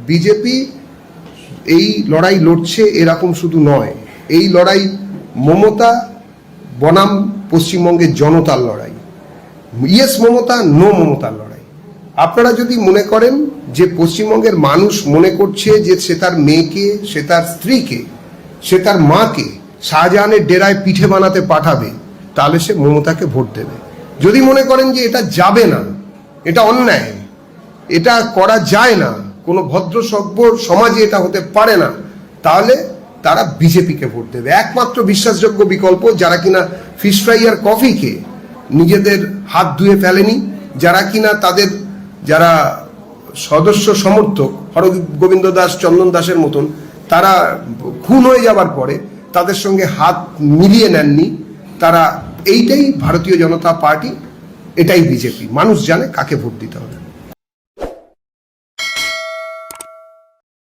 BJP এই লড়াই লড়ছে এরকম শুধু নয়, এই লড়াই মমতা বনাম পশ্চিমবঙ্গের জনতার লড়াই। ইয়েস মমতা, নো মমতার লড়াই। আপনারা যদি মনে করেন যে পশ্চিমবঙ্গের মানুষ মনে করছে যে সে তার মেয়েকে, সে তার স্ত্রীকে, সে তার মাকে শাহজাহানের ডেরায় পিঠে বানাতে পাঠাবে, তাহলে সে মমতাকে ভোট দেবে। যদি মনে করেন যে এটা যাবে না, এটা অন্যায়, এটা করা যায় না, কোনো ভদ্র সভ্য সমাজে এটা হতে পারে না, তাহলে তারা বিজেপিকে ভোট দেবে। একমাত্র বিশ্বাসযোগ্য বিকল্প, যারা কিনা ফিশ ফ্রাই আর কফি খেয়ে নিজেদের হাত ধুয়ে ফেলেনি, যারা কিনা তাদের যারা সদস্য সমর্থক হরগোবিন্দ দাস, চন্দন দাসের মতন, তারা খুন হয়ে যাবার পরে তাদের সঙ্গে হাত মিলিয়ে নেননি, তারা এইটাই ভারতীয় জনতা পার্টি, এটাই বিজেপি। মানুষ জানে কাকে ভোট দিতে হবে।